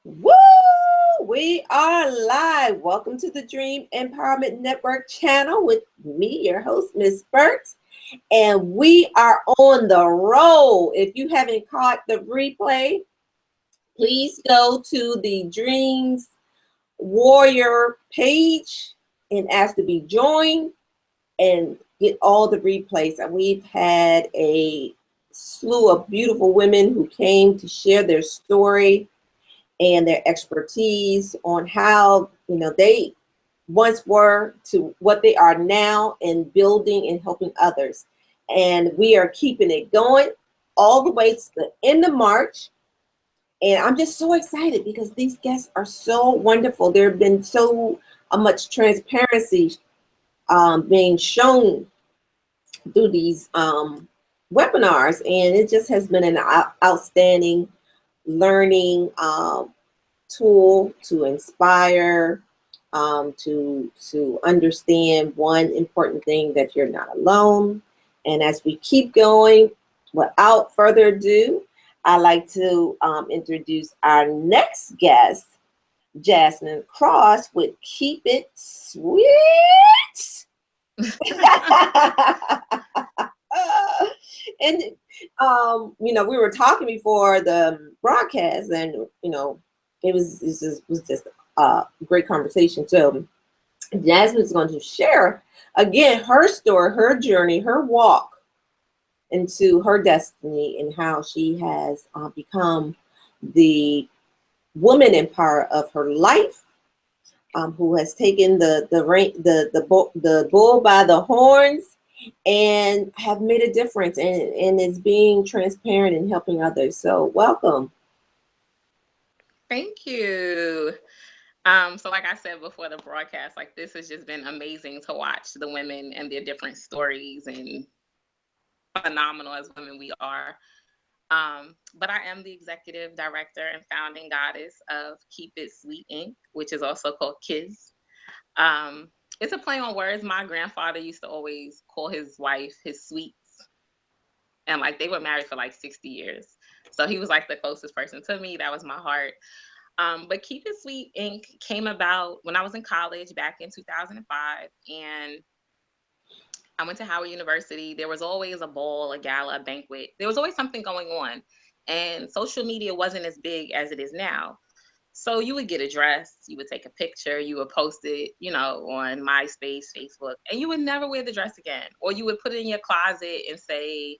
Woo! We are live. Welcome to the Dream Empowerment Network channel with me, your host, Miss Burt. And we are on the roll. If you haven't caught the replay, please go to the Dreams Warrior page and ask to be joined and get all the replays. And we've had a slew of beautiful women who came to share their story and their expertise on how they once were to what they are now in building and helping others. And we are keeping it going all the way to the end of March. And I'm just so excited because these guests are so wonderful. There have been so much transparency being shown through these webinars, and it just has been an outstanding learning tool to inspire, to understand one important thing, that you're not alone. And as we keep going, without further ado, I'd like to introduce our next guest, Jasmine Cross with Keep It Sweet. And we were talking before the broadcast, and it was just a great conversation. So Jasmine's going to share again her story, her journey, her walk into her destiny, and how she has become the woman in power of her life, who has taken the bull by the horns and have made a difference, and is being transparent and helping others. So welcome. Thank you. So like I said before the broadcast, like this has just been amazing to watch the women and their different stories, and phenomenal as women we are. But I am the executive director and founding goddess of Keep It Zweet Inc., which is also called KISS. It's a play on words. My grandfather used to always call his wife his sweets, and like they were married for like 60 years. So he was like the closest person to me. That was my heart. But Keep It Zweet Inc. came about when I was in college back in 2005, and I went to Howard University. There was always a ball, a gala, a banquet. There was always something going on, and social media wasn't as big as it is now. So you would get a dress, you would take a picture, you would post it, on MySpace, Facebook, and you would never wear the dress again. Or you would put it in your closet and say,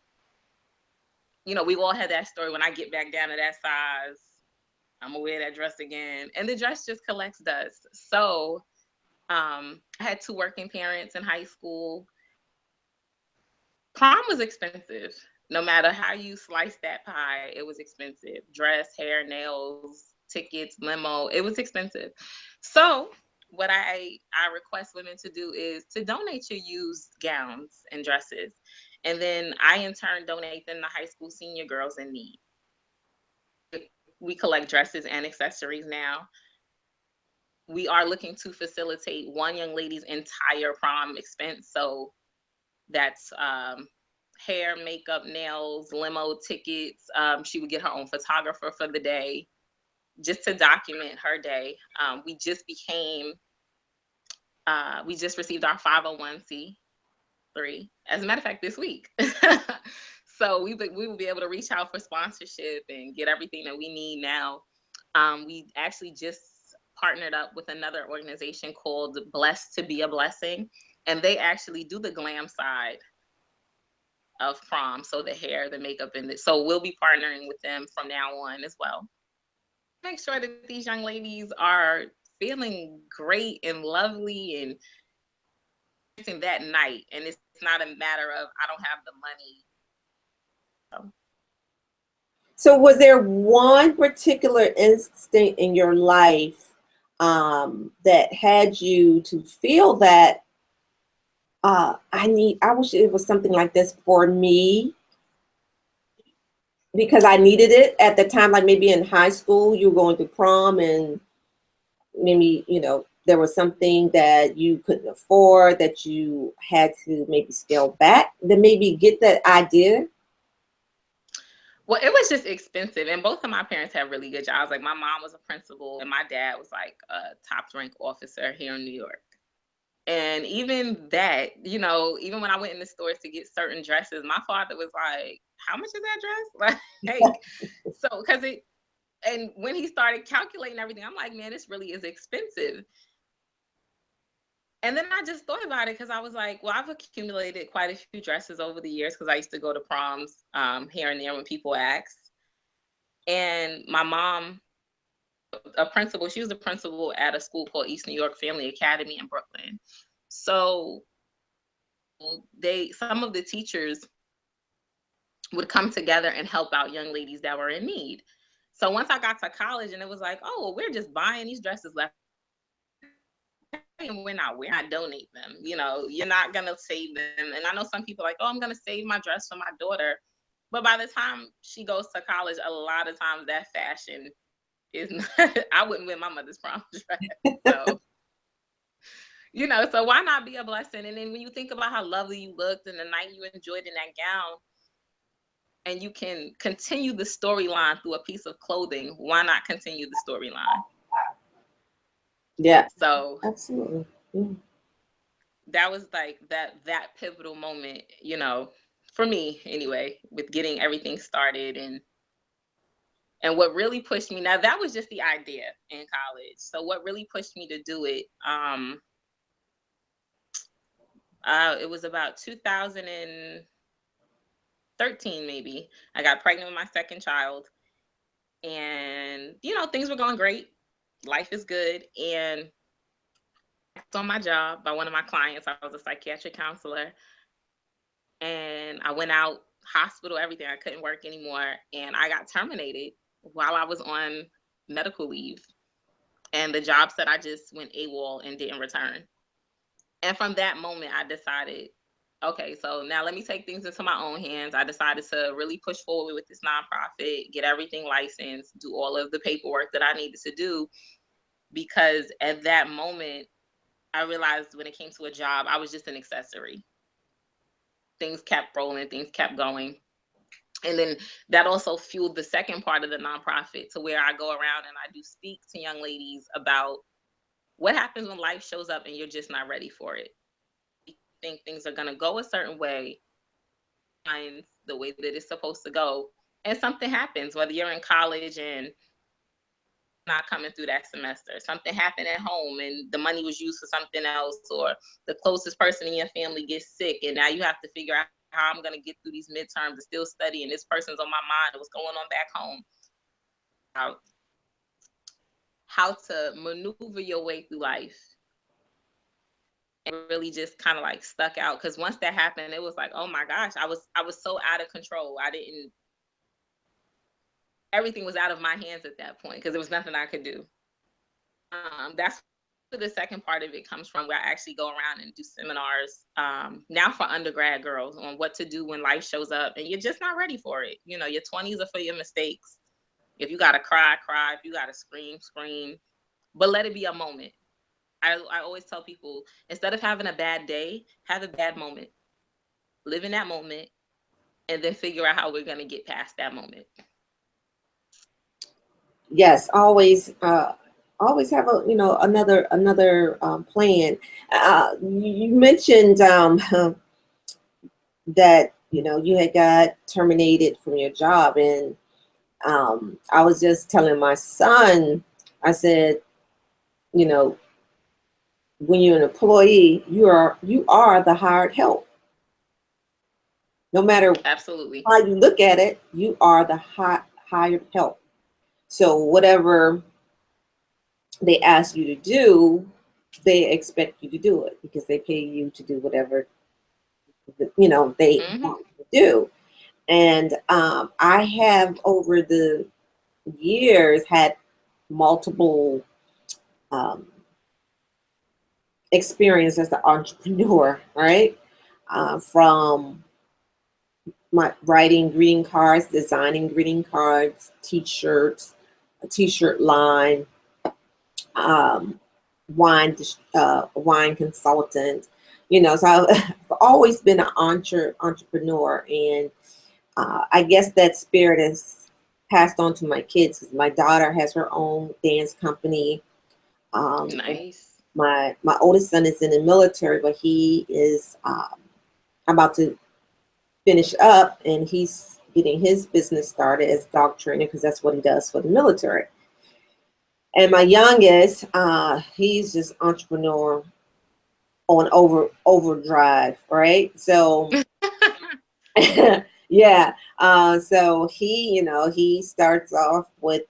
we've all had that story. When I get back down to that size, I'm gonna wear that dress again. And the dress just collects dust. So I had two working parents in high school. Prom was expensive. No matter how you slice that pie, it was expensive. Dress, hair, nails, tickets, limo, it was expensive. So what I request women to do is to donate your used gowns and dresses. And then I in turn donate them to high school senior girls in need. We collect dresses and accessories now. We are looking to facilitate one young lady's entire prom expense. So that's hair, makeup, nails, limo tickets. She would get her own photographer for the day, just to document her day. We just received our 501c3. As a matter of fact, this week. So we will be able to reach out for sponsorship and get everything that we need now. We actually just partnered up with another organization called Blessed to Be a Blessing, and they actually do the glam side of prom, so the hair, the makeup, so we'll be partnering with them from now on as well. Make sure that these young ladies are feeling great and lovely and that night, and it's not a matter of I don't have the money. So was there one particular instinct in your life that had you to feel that I wish it was something like this for me, because I needed it at the time? Like maybe in high school, you were going to prom, and maybe, there was something that you couldn't afford, that you had to maybe scale back, then maybe get that idea. Well, it was just expensive, and both of my parents had really good jobs. Like my mom was a principal, and my dad was like a top rank officer here in New York. And even that, you know, even when I went in the stores to get certain dresses, my father was like, "How much is that dress?" Like, so because it, and when he started calculating everything, I'm like, "Man, this really is expensive." And then I just thought about it because I was like, well, I've accumulated quite a few dresses over the years because I used to go to proms here and there when people asked. And my mom, a principal, she was a principal at a school called East New York Family Academy in Brooklyn. So some of the teachers would come together and help out young ladies that were in need. So once I got to college and it was like, oh, well, we're just buying these dresses left and we're not donate them. You know, you're not gonna save them. And I know some people are like, oh, I'm gonna save my dress for my daughter. But by the time she goes to college, a lot of times that fashion is not, I wouldn't wear my mother's prom dress. So, you know, so why not be a blessing? And then when you think about how lovely you looked and the night you enjoyed in that gown, and you can continue the storyline through a piece of clothing, why not continue the storyline? Yeah, So absolutely. Yeah. that was like that pivotal moment, you know, for me anyway, with getting everything started. And what really pushed me, now that was just the idea in college. So what really pushed me to do it, it was about 2013 maybe. I got pregnant with my second child, and you know, things were going great. Life is good. And on my job by one of my clients, I was a psychiatric counselor, and I went out hospital, everything. I couldn't work anymore, and I got terminated while I was on medical leave. And the job said I just went AWOL and didn't return. And from that moment, I decided, okay, so now let me take things into my own hands. I decided to really push forward with this nonprofit, get everything licensed, do all of the paperwork that I needed to do, because at that moment, I realized when it came to a job, I was just an accessory. Things kept rolling, things kept going. And then that also fueled the second part of the nonprofit, to where I go around and I do speak to young ladies about what happens when life shows up and you're just not ready for it. You think things are going to go a certain way, and the way that it's supposed to go, and something happens, whether you're in college and not coming through that semester. Something happened at home and the money was used for something else, or the closest person in your family gets sick, and now you have to figure out how I'm going to get through these midterms and still study, and this person's on my mind, what's going on back home. How to maneuver your way through life, and really just kind of like stuck out, because once that happened, it was like, oh my gosh, I was so out of control. I didn't Everything was out of my hands at that point because there was nothing I could do. That's where the second part of it comes from, where I actually go around and do seminars now for undergrad girls on what to do when life shows up and you're just not ready for it. You know, your 20s are for your mistakes. If you gotta cry, cry. If you gotta scream, scream. But let it be a moment. I always tell people, instead of having a bad day, have a bad moment. Live in that moment, and then figure out how we're gonna get past that moment. Yes, always have a another plan. You mentioned that you had got terminated from your job, and I was just telling my son, I said, you know, when you're an employee, you are the hired help. No matter Absolutely. how you look at it, you are the hired help. So whatever they ask you to do, they expect you to do it because they pay you to do whatever they Mm-hmm. want you to do. And I have over the years had multiple um, experience as an entrepreneur, right? From my writing greeting cards, designing greeting cards, t-shirts, a t-shirt line, um, wine consultant. So I've always been an entrepreneur, and I guess that spirit is passed on to my kids. My daughter has her own dance company. And Nice. my oldest son is in the military, but he is about to finish up, and he's getting his business started as dog trainer because that's what he does for the military. And my youngest, he's just entrepreneur on overdrive, right? So yeah. So he, he starts off with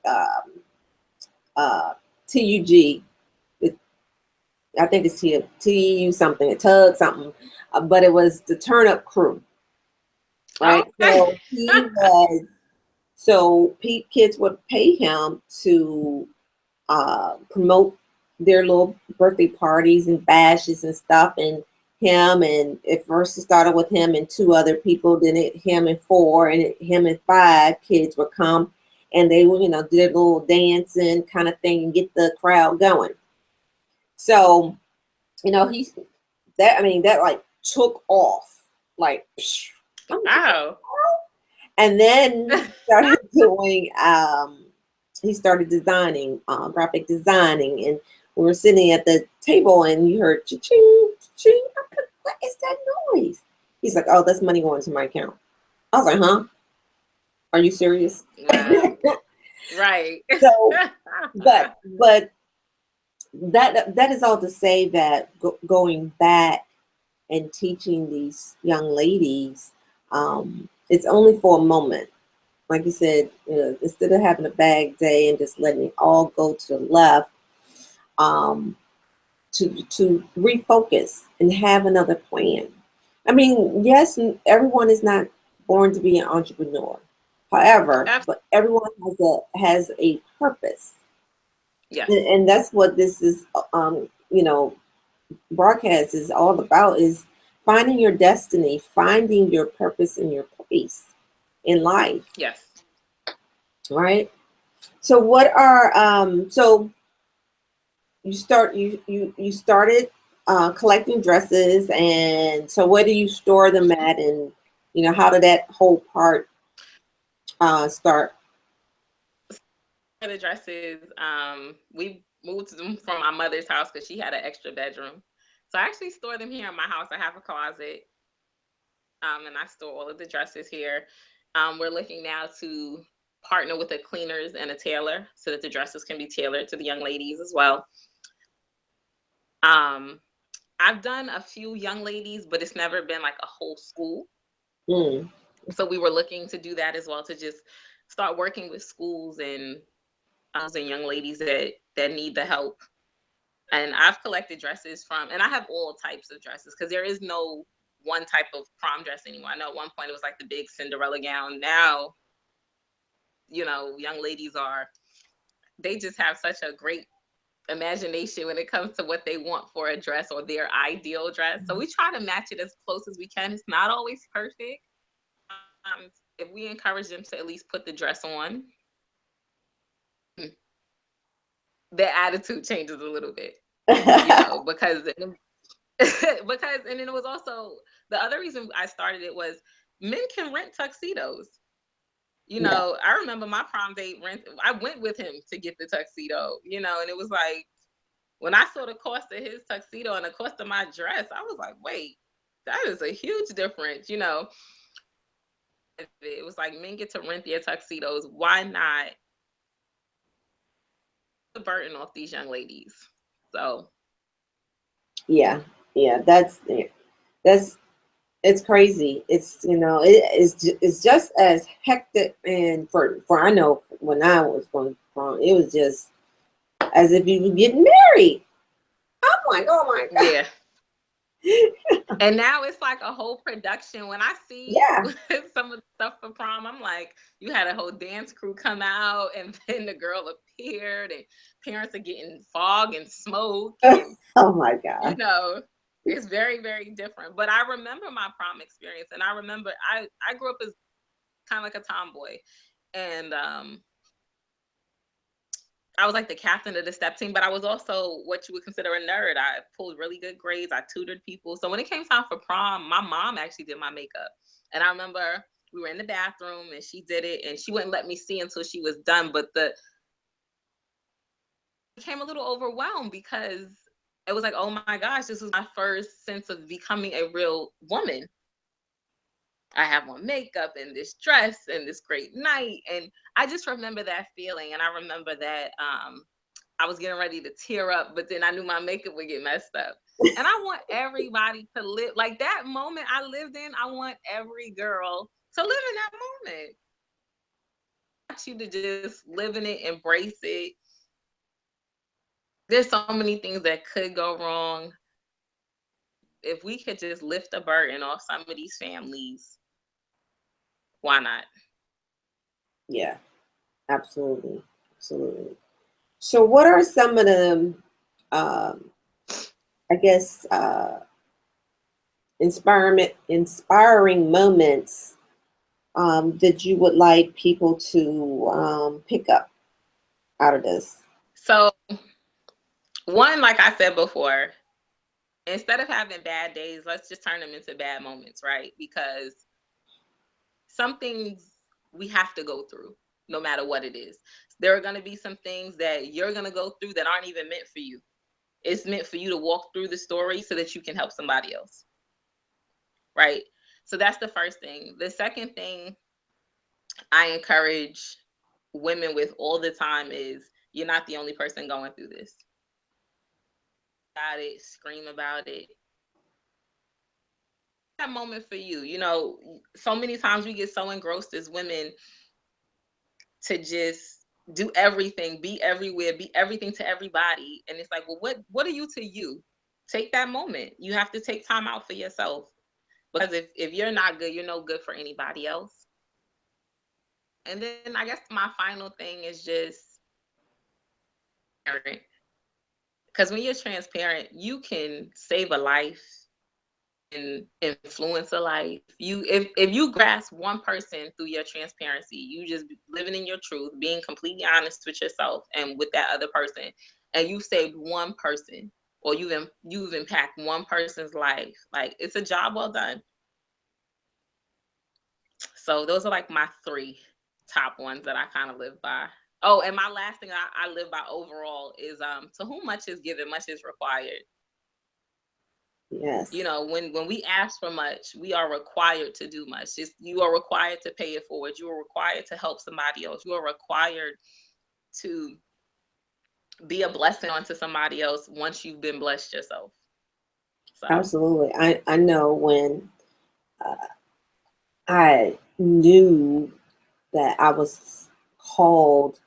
TUG. It, I think it's TU something, a tug something, but it was the Turn Up Crew, right? Okay. So kids would pay him to promote their little birthday parties and bashes and stuff. And at first it started with him and two other people, then him and four, and him and five kids would come, and they would, do their little dancing kind of thing and get the crowd going. So, he's that, I mean, that like took off, like, psh, I'm like, Wow. and then started doing he started designing, graphic designing, and we were sitting at the table and you heard cha-ching, cha-ching. I'm like, what is that noise? He's like, oh, that's money going to my account. I was like, huh? Are you serious? Wow. Right. So, but that is all to say that going back and teaching these young ladies, it's only for a moment. Like you said, instead of having a bad day and just letting it all go to the left, um, to refocus and have another plan. I mean, yes, everyone is not born to be an entrepreneur. However, Abs- but everyone has a purpose, yes. and that's what this is. Broadcast is all about, is finding your destiny, finding your purpose and your place in life, Yes. right? So what are so you started collecting dresses, and so where do you store them at, and how did that whole part start? For the dresses, we moved them from my mother's house because she had an extra bedroom. So I actually store them here in my house. I have a closet, and I store all of the dresses here. We're looking now to partner with a cleaners and a tailor so that the dresses can be tailored to the young ladies as well. Um, I've done a few young ladies, but it's never been like a whole school. Mm. So we were looking to do that as well, to just start working with schools and young ladies that need the help. And I've collected dresses from, and I have all types of dresses because there is no one type of prom dress anymore. I know at one point it was like the big Cinderella gown. Now, young ladies they just have such a great imagination when it comes to what they want for a dress or their ideal dress. So we try to match it as close as we can. It's not always perfect. If we encourage them to at least put the dress on, their attitude changes a little bit, because because and then it was also the other reason I started it was men can rent tuxedos. Yeah. I remember my prom date I went with him to get the tuxedo, and it was like when I saw the cost of his tuxedo and the cost of my dress, I was like, wait, that is a huge difference. It was like men get to rent their tuxedos. Why not the burden off these young ladies? So Yeah, yeah, that's it's crazy. It's it's just as hectic, and for I know when I was going prom, it was just as if you were getting married. I'm like, oh my god. yeah. And now it's like a whole production. When I see Yeah. some of the stuff for prom, I'm like, you had a whole dance crew come out, and then the girl appeared, and parents are getting fog and smoke, and Oh my god. it's very, very different. But I remember my prom experience, and I remember I grew up as kind of like a tomboy, and I was like the captain of the step team, but I was also what you would consider a nerd. I pulled really good grades. I tutored people. So when it came time for prom, my mom actually did my makeup. And I remember we were in the bathroom and she did it, and she wouldn't let me see until she was done. But I became a little overwhelmed because it was like, oh my gosh, this was my first sense of becoming a real woman. I have on makeup and this dress and this great night. And I just remember that feeling. And I remember that I was getting ready to tear up, but then I knew my makeup would get messed up. And I want everybody to live like that moment I lived in. I want every girl to live in that moment. I want you to just live in it, embrace it. There's so many things that could go wrong. If we could just lift the burden off some of these families, why not? Yeah, absolutely. Absolutely. So what are some of the, I guess, inspiring moments that you would like people to pick up out of this? So, one, like I said before, instead of having bad days, let's just turn them into bad moments, right? Because some things we have to go through, no matter what it is. There are going to be some things that you're going to go through that aren't even meant for you. It's meant for you to walk through the story so that you can help somebody else, right? So that's the first thing. The second thing I encourage women with all the time is you're not the only person going through this. About it, scream about it. That moment for you. You know, so many times we get so engrossed as women to just do everything, be everywhere, be everything to everybody. And it's like, well, what are you to you? Take that moment. You have to take time out for yourself. Because if you're not good, you're no good for anybody else. And then I guess my final thing is just because when you're transparent, you can save a life and influence a life. If you grasp one person through your transparency, you just living in your truth, being completely honest with yourself and with that other person, and you saved one person, or you've impacted one person's life, like it's a job well done. So those are like my three top ones that I kind of live by. Oh, and my last thing I live by overall is to whom much is given, much is required. You Yes, know, when we ask for much, we are required to do much. You are required to pay it forward. You are required to help somebody else. You are required to be a blessing onto somebody else once you've been blessed yourself. So absolutely. I know when uh, I knew that I was called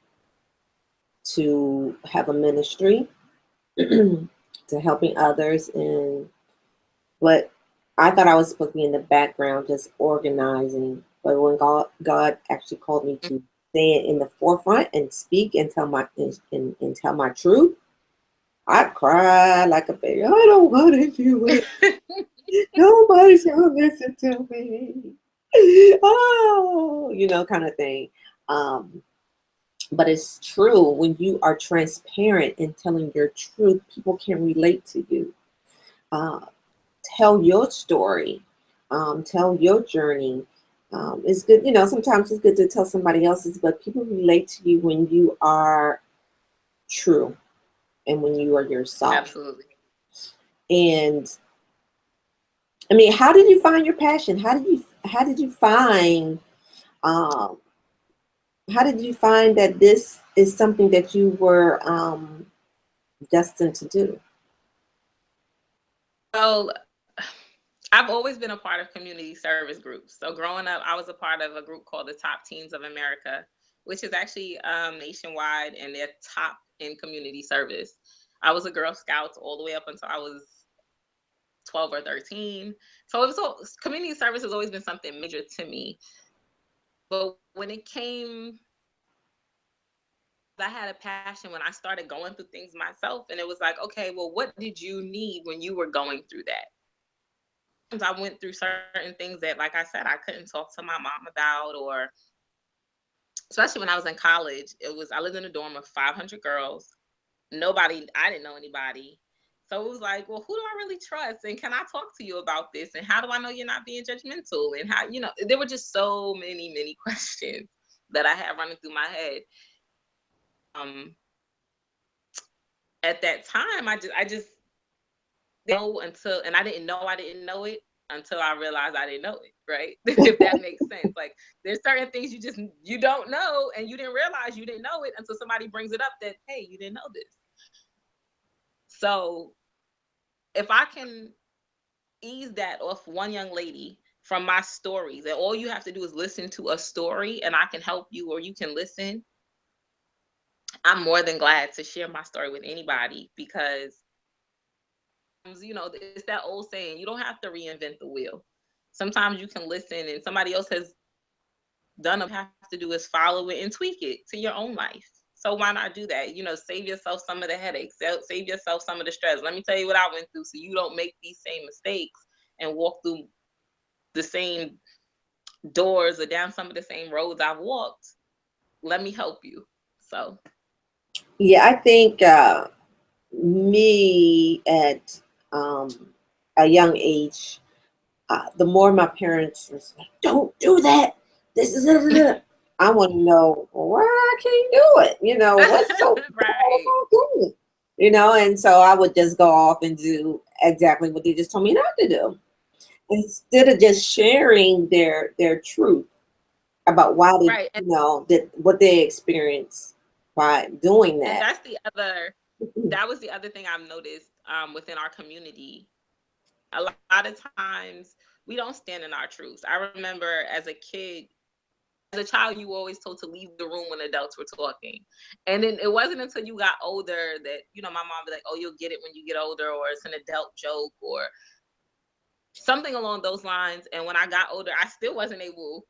to have a ministry to helping others, and but I thought I was supposed to be in the background just organizing. But when God actually called me to stand in the forefront and speak and tell and tell my truth, I cried like a baby. I don't want to do it. Nobody's gonna listen to me. Oh, kind of thing. Um, but it's true, when you are transparent and telling your truth, people can relate to you. Uh, Tell your story, tell your journey. It's good, sometimes it's good to tell somebody else's, but people relate to you when you are true and when you are yourself. absolutely. And I mean, how did you find your passion? Um, how did you find that this is something that you were destined to do? Well, I've always been a part of community service groups. So growing up, I was a part of a group called the Top Teens of America, which is actually nationwide, and they're top in community service. I was a Girl Scout all the way up until I was 12 or 13. So community service has always been something major to me. But when it came, I had a passion when I started going through things myself. And it was like, okay, well, what did you need when you were going through that? I went through certain things that, like I said, I couldn't talk to my mom about, or especially when I was in college. I lived in a dorm of 500 girls. I didn't know anybody. So it was like, well, who do I really trust? And can I talk to you about this? And how do I know you're not being judgmental? And how, there were just so many questions that I had running through my head. At that time, I just know until, and I didn't know it until I realized I didn't know it, right? If that makes sense. Like, there's certain things you don't know, and you didn't realize you didn't know it until somebody brings it up that, hey, you didn't know this. So if I can ease that off one young lady from my stories, and all you have to do is listen to a story and I can help you, or you can listen, I'm more than glad to share my story with anybody, because it's that old saying, you don't have to reinvent the wheel. Sometimes you can listen and somebody else has done it. What you have to do is follow it and tweak it to your own life. So why not do that? Save yourself some of the headaches, save yourself some of the stress. Let me tell you what I went through so you don't make these same mistakes and walk through the same doors or down some of the same roads I've walked. Let me help you. So yeah, I think me at a young age, the more my parents was like, "Don't do that. This is it." I want to know why I can't do it. What's so bad right. about doing it? And so I would just go off and do exactly what they just told me not to do, instead of just sharing their truth about why they, Right. that what they experienced by doing And that. that was the other thing I've noticed within our community. A lot of times we don't stand in our truths. I remember as a kid, as a child, you were always told to leave the room when adults were talking. And then it wasn't until you got older that, my mom would be like, oh, you'll get it when you get older, or it's an adult joke or something along those lines. And when I got older, I still wasn't able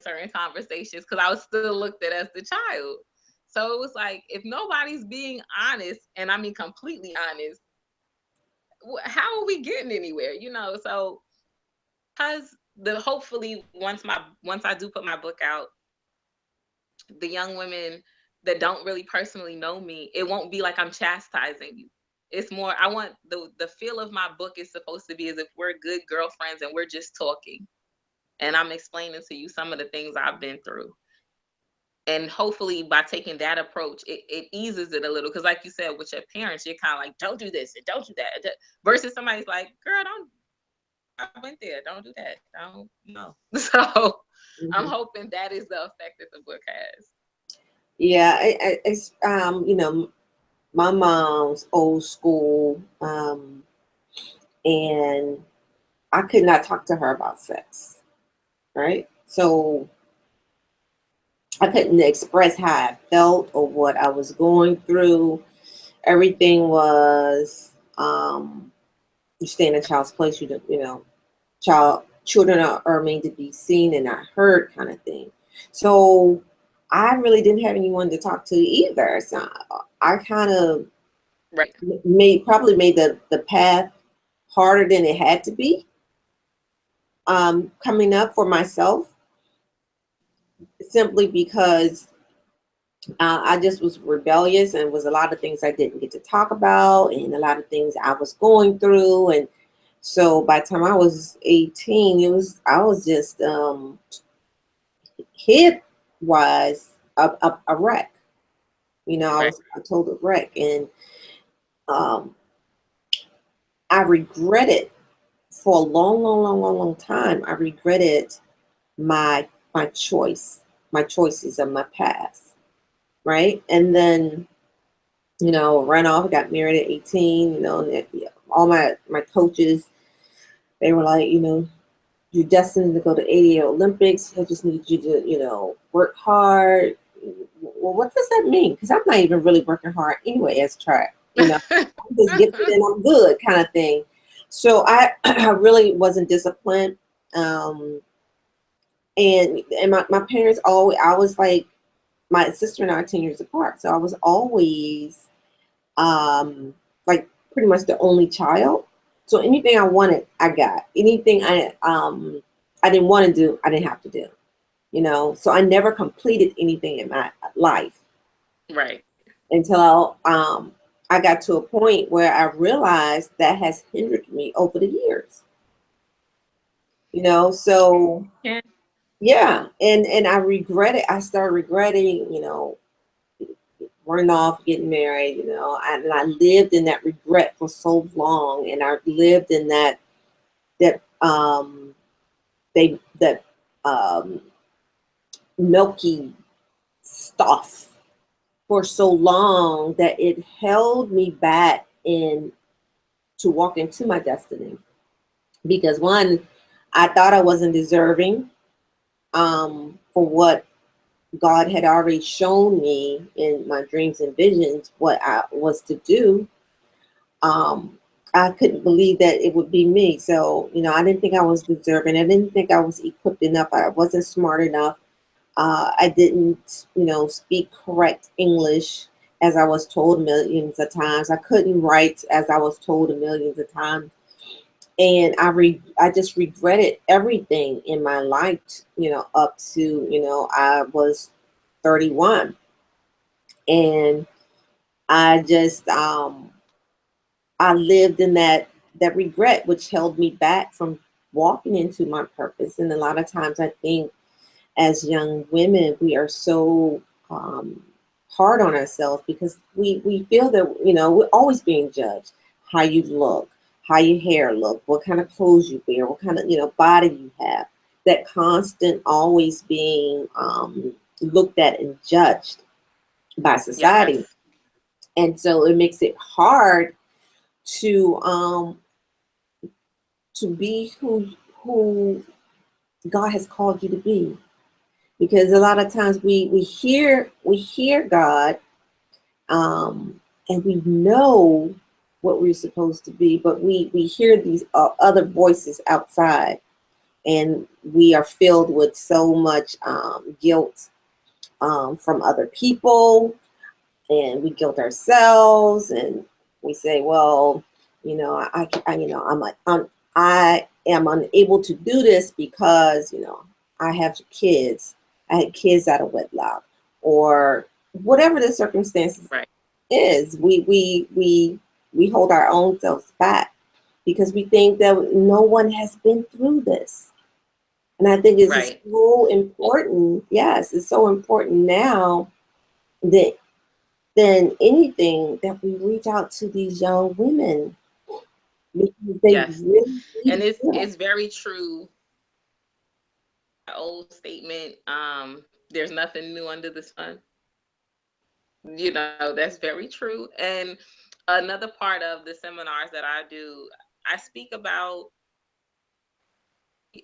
to certain conversations because I was still looked at as the child. So it was like, if nobody's being honest, and I mean completely honest, how are we getting anywhere? So because hopefully once I do put my book out, the young women that don't really personally know me, it won't be like I'm chastising you. It's more, I want the feel of my book is supposed to be as if we're good girlfriends and we're just talking. And I'm explaining to you some of the things I've been through. And hopefully by taking that approach, it eases it a little. Because like you said, with your parents, you're kind of like, don't do this and don't do that. Versus somebody's like, girl, I went there. Don't do that. Don't, no. So I'm hoping that is the effect that the book has. Yeah, it's my mom's old school, and I could not talk to her about sex, right? So I couldn't express how I felt or what I was going through. Everything was, you stay in a child's place. Children are made to be seen and not heard, kind of thing. So I really didn't have anyone to talk to either. So I kind of Right. probably made the path harder than it had to be, coming up for myself, simply because I just was rebellious, and was a lot of things I didn't get to talk about, and a lot of things I was going through. And so by the time I was 18, I was just hip wise a wreck. I Right. was a total wreck, and um, I regretted for a long time. I regretted my my choices of my past, right? And then ran off, got married at 18. And all my coaches, they were like, you're destined to go to 80 Olympics. I just need you to, work hard. Well, what does that mean? Because I'm not even really working hard anyway as track. I'm just gifted and I'm good, kind of thing. So I really wasn't disciplined. And my parents always, I was like, my sister and I are 10 years apart. So I was always like pretty much the only child. So anything I wanted, I got. Anything I didn't want to do, I didn't have to do. So I never completed anything in my life Right. until I got to a point where I realized that has hindered me over the years. So Yeah. yeah, and I regret it. I started regretting, running off, getting married, and I lived in that regret for so long, and I lived in that they that um milky stuff for so long that it held me back in to walk into my destiny. Because one, I thought I wasn't deserving for what God had already shown me in my dreams and visions what I was to do. um, I couldn't believe that it would be me. So, I didn't think I was deserving. I didn't think I was equipped enough. I wasn't smart enough. I didn't, speak correct English as I was told millions of times. I couldn't write as I was told millions of times. And I just regretted everything in my life, up to, I was 31. And I just, I lived in that regret, which held me back from walking into my purpose. And a lot of times, I think as young women, we are so hard on ourselves because we feel that we're always being judged. How you look, how your hair look, what kind of clothes you wear, what kind of body you have. That constant always being looked at and judged by society, Yes. and so it makes it hard to be who God has called you to be. Because a lot of times we hear God, and we know what we're supposed to be, but we hear these other voices outside, and we are filled with so much guilt from other people, and we guilt ourselves, and we say, well, I am unable to do this because I have kids. I had kids out of wedlock, or whatever the circumstances Right. is. We hold our own selves back because we think that no one has been through this. And I think it's Right. so important. Yes, it's so important now that than anything that we reach out to these young women because they Yes. really need And help. it's very true. That old statement, there's nothing new under the sun. That's very true. And another part of the seminars that I do, I speak about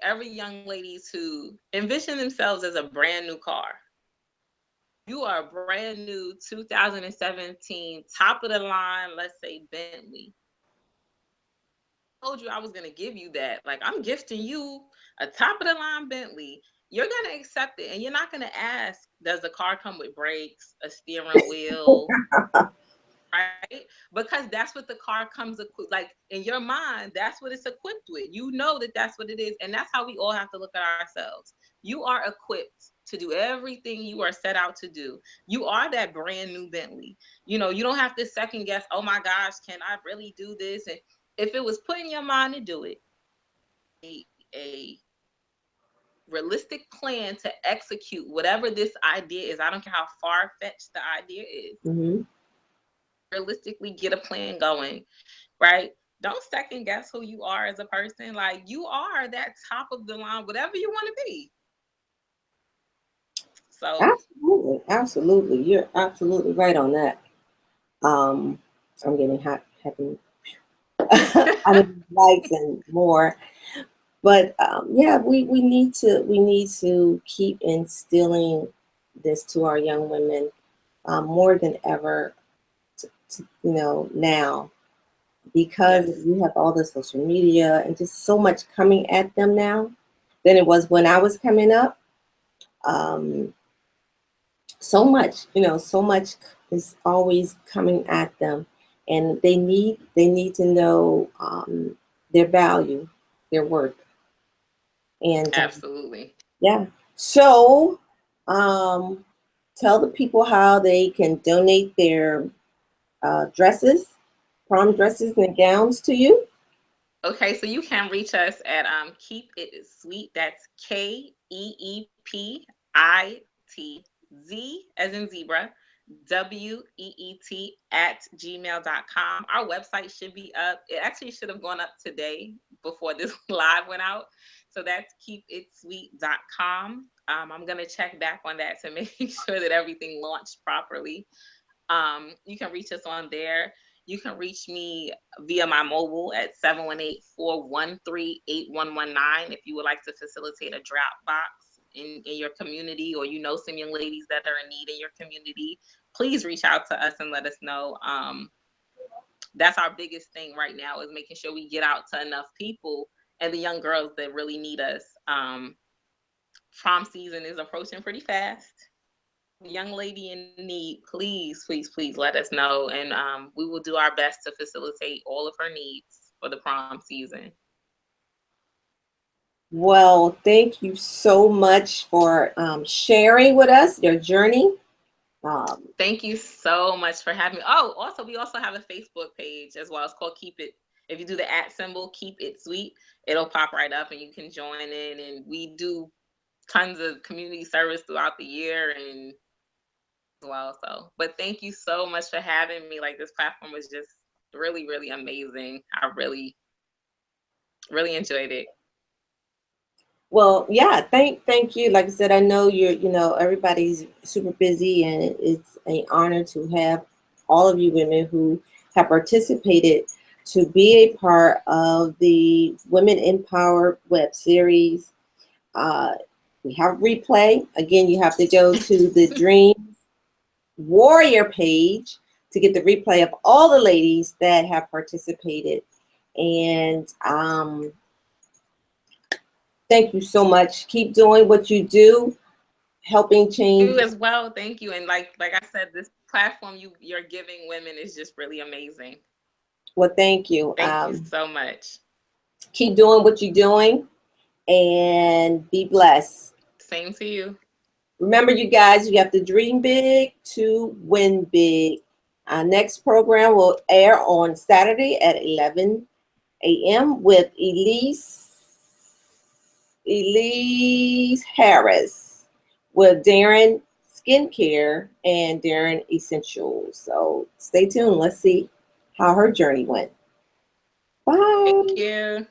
every young lady to envision themselves as a brand new car. You are a brand new 2017 top of the line, let's say Bentley. I told you I was gonna give you that. Like, I'm gifting you a top of the line Bentley. You're gonna accept it, and you're not gonna ask, does the car come with brakes, a steering wheel, right? Because that's what the car comes equipped. Like, in your mind, that's what it's equipped with. You know that that's what it is, and that's how we all have to look at ourselves. You are equipped to do everything you are set out to do. You are that brand new Bentley. You don't have to second guess. Oh my gosh, can I really do this? And if it was put in your mind to do it, a realistic plan to execute whatever this idea is. I don't care how far fetched the idea is. Hmm. Realistically, get a plan going, right? Don't second guess who you are as a person. Like, you are that top of the line, whatever you want to be. So, Absolutely, absolutely. You're absolutely right on that. Um, I'm getting hot, having I mean, lights and more. But yeah, we need to keep instilling this to our young women more than ever. Now because yes, we have all the social media and just so much coming at them now than it was when I was coming up. Um, so much is always coming at them, and they need to know their value, their worth, and absolutely. yeah. So, tell the people how they can donate their dresses, prom dresses and gowns to you? Okay, so you can reach us at Keep It Sweet. That's KEEPITZ as in zebra, WEET at gmail.com. Our website should be up. It actually should have gone up today before this live went out. So that's keepitsweet.com. I'm going to check back on that to make sure that everything launched properly. You can reach us on there. You can reach me via my mobile at 718-413-8119 if you would like to facilitate a drop box in your community, or you know some young ladies that are in need in your community. Please reach out to us and let us know. That's our biggest thing right now, is making sure we get out to enough people and the young girls that really need us. Prom season is approaching pretty fast. Young lady in need, please, please, please let us know, and we will do our best to facilitate all of her needs for the prom season. Well, thank you so much for sharing with us your journey. Thank you so much for having me. Oh, also, we also have a Facebook page as well. It's called Keep It. If you do the @ symbol, Keep It Sweet, it'll pop right up and you can join in. And we do tons of community service throughout the year and as well. So, but thank you so much for having me. Like, this platform was just really, really amazing. I really, really enjoyed it. Well, yeah, thank you. Like I said, I know everybody's super busy, and it's an honor to have all of you women who have participated to be a part of the Women Empowered web series. We have replay. Again, you have to go to the Dream Warrior page to get the replay of all the ladies that have participated. And thank you so much. Keep doing what you do, helping change. You as well. Thank you. And like I said, this platform you're giving women is just really amazing. Well, thank you. Thank you so much. Keep doing what you're doing and be blessed. Same to you. Remember, you guys, you have to dream big to win big. Our next program will air on Saturday at 11 a.m. with Elise Harris with Darren Skincare and Darren Essentials. So stay tuned. Let's see how her journey went. Bye. Thank you.